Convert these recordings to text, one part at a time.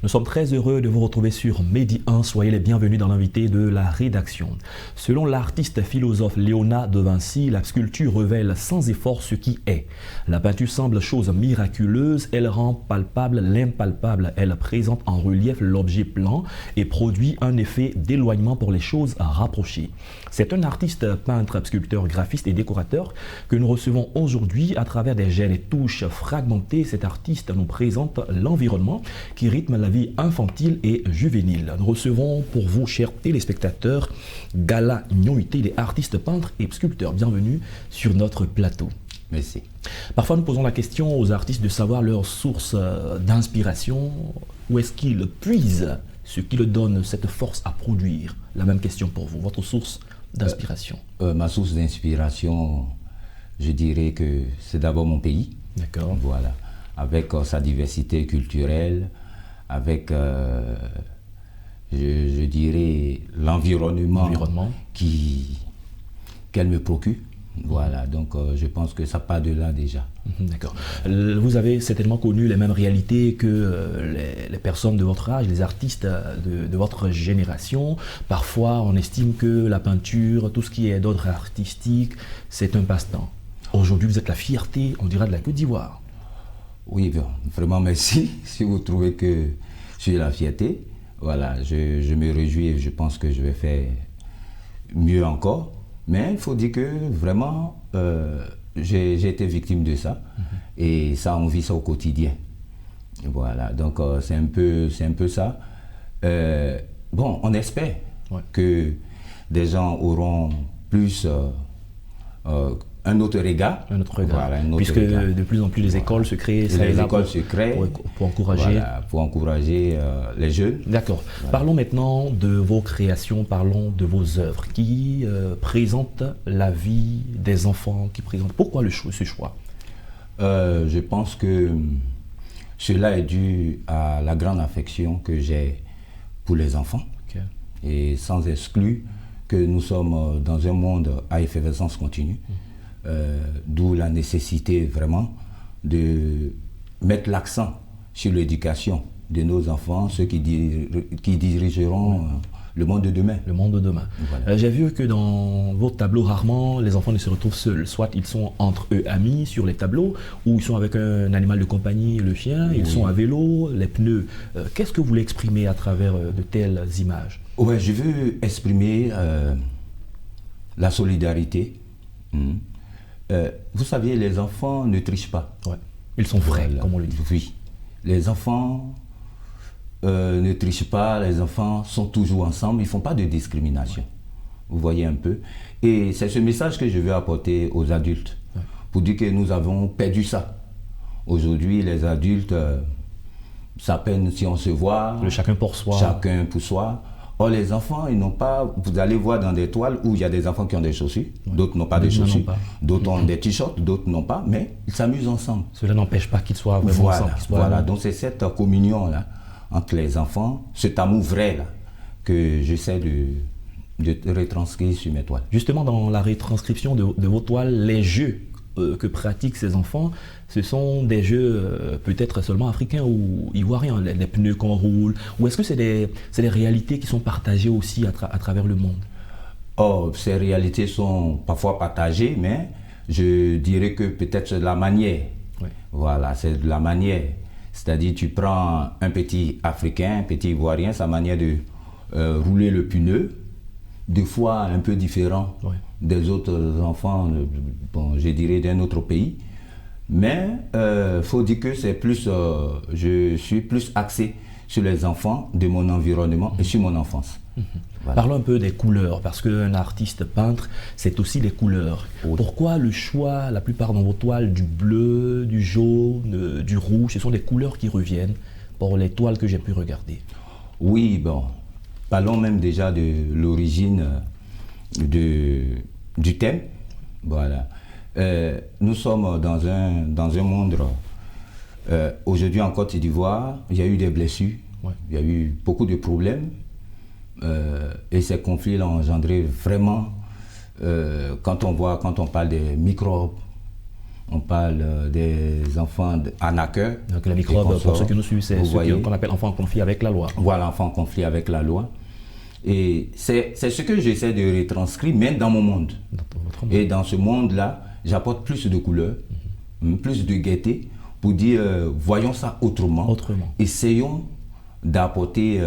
Nous sommes très heureux de vous retrouver sur Medi 1. Soyez les bienvenus dans l'invité de la rédaction. Selon l'artiste philosophe Léonard de Vinci, la sculpture révèle sans effort ce qui est. La peinture semble chose miraculeuse, elle rend palpable l'impalpable. Elle présente en relief l'objet plan et produit un effet d'éloignement pour les choses rapprochées. C'est un artiste, peintre, sculpteur, graphiste et décorateur que nous recevons aujourd'hui à travers des jets et touches fragmentées. Cet artiste nous présente l'environnement qui rythme la vie infantile et juvénile. Nous recevons pour vous, chers téléspectateurs, Gala Nyoité, des artistes, peintres et sculpteurs. Bienvenue sur notre plateau. Merci. Parfois, nous posons la question aux artistes de savoir leur source d'inspiration. Où est-ce qu'ils puisent ce qui leur donne cette force à produire? La même question pour vous. Votre source d'inspiration? Ma source d'inspiration, je dirais que c'est d'abord mon pays. D'accord. Voilà. Avec sa diversité culturelle, avec, je dirais, l'environnement qu'elle me procure. Voilà, donc je pense que ça part de là déjà. D'accord. Vous avez certainement connu les mêmes réalités que les personnes de votre âge, les artistes de votre génération. Parfois, on estime que la peinture, tout ce qui est d'ordre artistique, c'est un passe-temps. Aujourd'hui, vous êtes la fierté, on dirait, de la Côte d'Ivoire. Oui, vraiment merci. Si vous trouvez que je suis la fierté, voilà, je me réjouis et je pense que je vais faire mieux encore. Mais il faut dire que vraiment, j'ai été victime de ça. Et ça, on vit ça au quotidien. Voilà, donc c'est un peu ça. Bon, on espère que des gens auront plus un autre regard. Un autre regard. Voilà, un autre puisque regard. De plus en plus les écoles se créent. Les écoles se créent pour encourager. Voilà, pour encourager les jeunes. D'accord. Voilà. Parlons maintenant de vos créations, parlons de vos œuvres qui présentent la vie des enfants, qui présentent. Pourquoi ce choix? Je pense que cela est dû à la grande affection que j'ai pour les enfants. Okay. Et sans exclure que nous sommes dans un monde à effervescence continue. D'où la nécessité vraiment de mettre l'accent sur l'éducation de nos enfants, ceux qui dirigeront le monde de demain. Le monde de demain. Voilà. J'ai vu que dans vos tableaux, rarement les enfants ne se retrouvent seuls. Soit ils sont entre eux amis sur les tableaux, ou ils sont avec un animal de compagnie, le chien, ils sont à vélo, les pneus. Qu'est-ce que vous voulez exprimer à travers de telles images? Ouais, je veux exprimer la solidarité. Vous savez, les enfants ne trichent pas. Ouais. Ils sont vrais, comme on le dit. Oui. Les enfants ne trichent pas, les enfants sont toujours ensemble, ils ne font pas de discrimination. Vous voyez un peu. Et c'est ce message que je veux apporter aux adultes, pour dire que nous avons perdu ça. Aujourd'hui, les adultes, ça peine si on se voit. Le chacun pour soi. Chacun pour soi. Or, les enfants, ils n'ont pas... Vous allez voir dans des toiles où il y a des enfants qui ont des chaussures, d'autres n'ont pas de chaussures, d'autres ont des t-shirts, d'autres n'ont pas, mais ils s'amusent ensemble. Cela n'empêche pas qu'ils soient vraiment ensemble. Voilà, donc c'est cette communion-là entre les enfants, cet amour vrai-là, que j'essaie de retranscrire sur mes toiles. Justement, dans la retranscription de vos toiles, les jeux que pratiquent ces enfants, ce sont des jeux peut-être seulement africains ou ivoiriens, les pneus qu'on roule, ou est-ce que c'est des réalités qui sont partagées aussi à travers le monde? Oh, ces réalités sont parfois partagées, mais je dirais que peut-être c'est de la manière. Oui. Voilà, c'est de la manière. C'est-à-dire tu prends un petit Africain, un petit Ivoirien, sa manière de rouler le pneu, des fois un peu différent des autres enfants, bon, je dirais d'un autre pays. Mais il faut dire que c'est plus, je suis plus axé sur les enfants de mon environnement et sur mon enfance. Voilà. Parlons un peu des couleurs, parce qu'un artiste peintre, c'est aussi des couleurs. Oui. Pourquoi le choix, la plupart dans vos toiles, du bleu, du jaune, du rouge, ce sont des couleurs qui reviennent pour les toiles que j'ai pu regarder? Oui, bon, parlons même déjà de l'origine du thème. Voilà. Nous sommes dans un monde, aujourd'hui en Côte d'Ivoire, il y a eu des blessures, il y a eu beaucoup de problèmes. Et ces conflits ont engendré vraiment, quand on parle des microbes, On parle des enfants à naqueur. Donc la microbe, pour ceux qui nous suivent, c'est ce qu'on appelle enfant en conflit avec la loi. Voilà, enfant en conflit avec la loi. Et c'est ce que j'essaie de retranscrire, même dans mon monde. Et dans ce monde-là, j'apporte plus de couleurs, plus de gaieté, pour dire, voyons ça autrement. Essayons d'apporter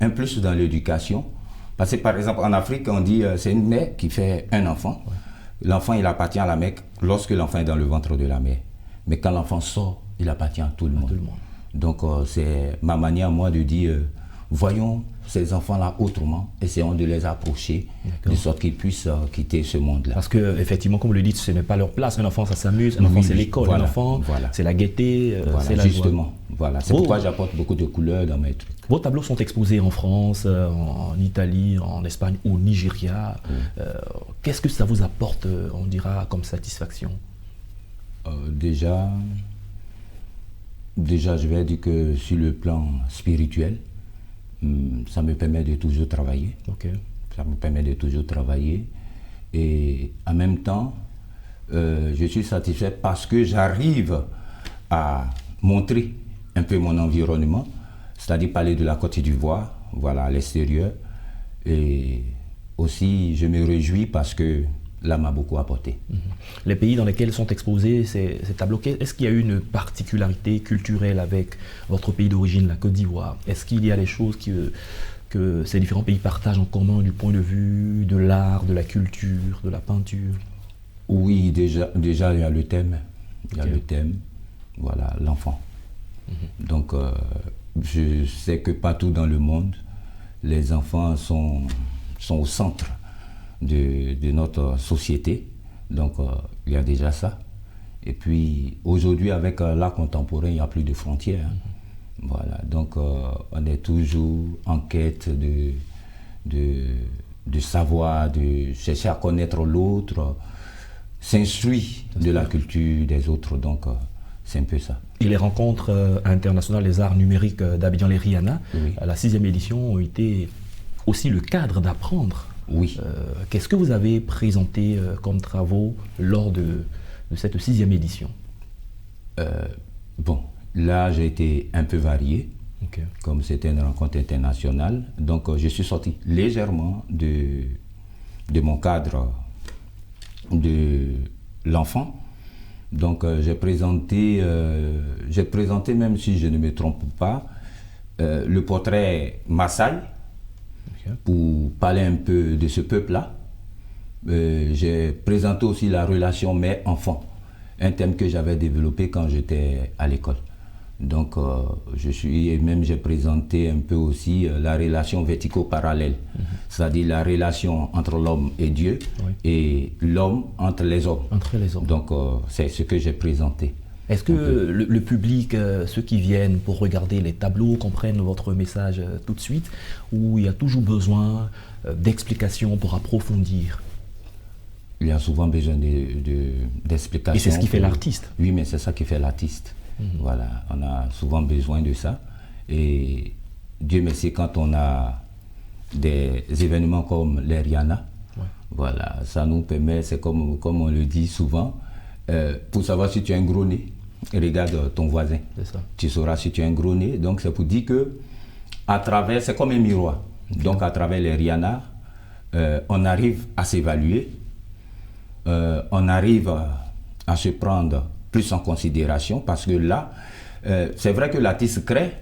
un plus dans l'éducation. Parce que par exemple, en Afrique, on dit, c'est une mère qui fait un enfant. Ouais. L'enfant, il appartient à la mère lorsque l'enfant est dans le ventre de la mère. Mais quand l'enfant sort, il appartient à tout le monde. Donc, c'est ma manière, moi, de dire, voyons ces enfants-là autrement, essayons de les approcher, de sorte qu'ils puissent quitter ce monde-là. Parce qu'effectivement, comme vous le dites, ce n'est pas leur place. Un enfant, ça s'amuse. Un enfant, c'est l'école. Un enfant, c'est la gaieté, c'est la justement, joie. Voilà. C'est pourquoi j'apporte beaucoup de couleurs dans mes trucs. Vos tableaux sont exposés en France, en Italie, en Espagne, au Nigeria. Qu'est-ce que ça vous apporte, on dira, comme satisfaction? Déjà, je vais dire que sur le plan spirituel, ça me permet de toujours travailler. Ça me permet de toujours travailler. Et en même temps, je suis satisfait parce que j'arrive à montrer un peu mon environnement, c'est-à-dire parler de la Côte d'Ivoire, voilà, à l'extérieur. Et aussi, je me réjouis parce que là m'a beaucoup apporté. Les pays dans lesquels sont exposés ces tableaux, est-ce qu'il y a eu une particularité culturelle avec votre pays d'origine, la Côte d'Ivoire? Est-ce qu'il y a des choses que ces différents pays partagent en commun du point de vue de l'art, de la culture, de la peinture? Oui, déjà il y a le thème. Il y a le thème, voilà, l'enfant. Donc, je sais que partout dans le monde, les enfants sont au centre de notre société. Donc, il y a déjà ça. Et puis, aujourd'hui, avec l'art contemporain, il n'y a plus de frontières. Voilà. Donc, on est toujours en quête de savoir, de chercher à connaître l'autre, s'instruire de la culture des autres. Donc, c'est un peu ça. Et les rencontres internationales des arts numériques d'Abidjan les Rihanna, à la 6e édition, ont été aussi le cadre d'apprendre. Oui. Qu'est-ce que vous avez présenté comme travaux lors de cette 6e édition? Bon, là j'ai été un peu varié, comme c'était une rencontre internationale. Donc je suis sorti légèrement de mon cadre de l'enfant. Donc j'ai présenté, même si je ne me trompe pas, le portrait Maasai, pour parler un peu de ce peuple-là. J'ai présenté aussi la relation mère-enfant, un thème que j'avais développé quand j'étais à l'école. Donc j'ai présenté un peu aussi la relation vertico-parallèle, c'est-à-dire la relation entre l'homme et Dieu, et l'homme entre les hommes. Donc c'est ce que j'ai présenté. Est-ce que le public, ceux qui viennent pour regarder les tableaux, comprennent votre message tout de suite, ou il y a toujours besoin d'explications pour approfondir? Il y a souvent besoin d'explications. Et c'est ce qui fait l'artiste. Oui, mais c'est ça qui fait l'artiste. Voilà, on a souvent besoin de ça. Et Dieu merci, quand on a des événements comme les Rihanna, voilà, ça nous permet, c'est comme on le dit souvent, pour savoir si tu as un gros nez, regarde ton voisin. Tu sauras si tu as un gros nez. Donc c'est pour dire que à travers, c'est comme un miroir. Donc à travers les Rihanna, on arrive à s'évaluer, on arrive à se prendre plus en considération, parce que là, c'est vrai que l'artiste crée,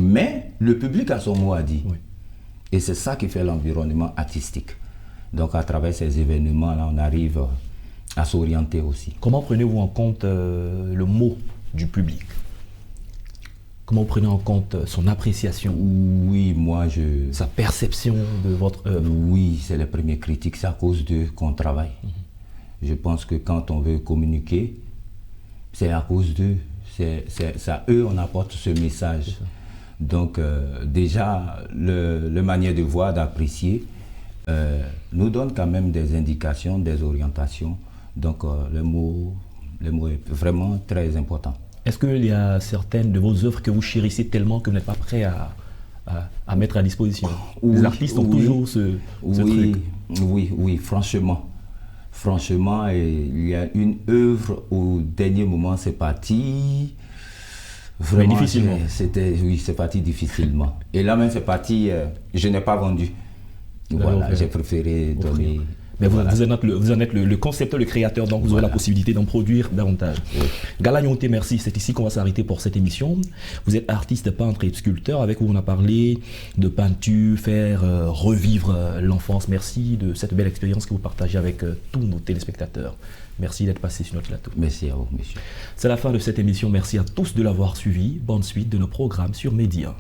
mais le public a son mot à dire. Et c'est ça qui fait l'environnement artistique. Donc à travers ces événements-là, on arrive à s'orienter aussi. Comment prenez-vous en compte le mot du public? Comment vous prenez en compte son appréciation? Oui, sa perception de votre œuvre? Oui, c'est les premières critiques, c'est à cause d'eux qu'on travaille. Je pense que quand on veut communiquer, c'est à cause d'eux. C'est à eux on apporte ce message. Donc déjà, le manière de voir, d'apprécier, nous donne quand même des indications, des orientations. Donc le mot est vraiment très important. Est-ce qu'il y a certaines de vos œuvres que vous chérissez tellement que vous n'êtes pas prêt à mettre à disposition? Les artistes ont toujours ce truc. Oui, franchement. Franchement, il y a une œuvre au dernier moment, c'est parti. Vraiment, difficilement. Oui, c'est parti difficilement. Et là même, c'est parti, je n'ai pas vendu. Voilà, j'ai préféré donner... Mais vous en êtes le concepteur, le créateur, donc vous aurez la possibilité d'en produire davantage. Oui. Gala Nyonté, merci. C'est ici qu'on va s'arrêter pour cette émission. Vous êtes artiste, peintre et sculpteur. Avec vous, on a parlé de peinture, faire revivre l'enfance. Merci de cette belle expérience que vous partagez avec tous nos téléspectateurs. Merci d'être passé sur notre plateau. Merci à vous, monsieur. C'est la fin de cette émission. Merci à tous de l'avoir suivi. Bonne suite de nos programmes sur Média.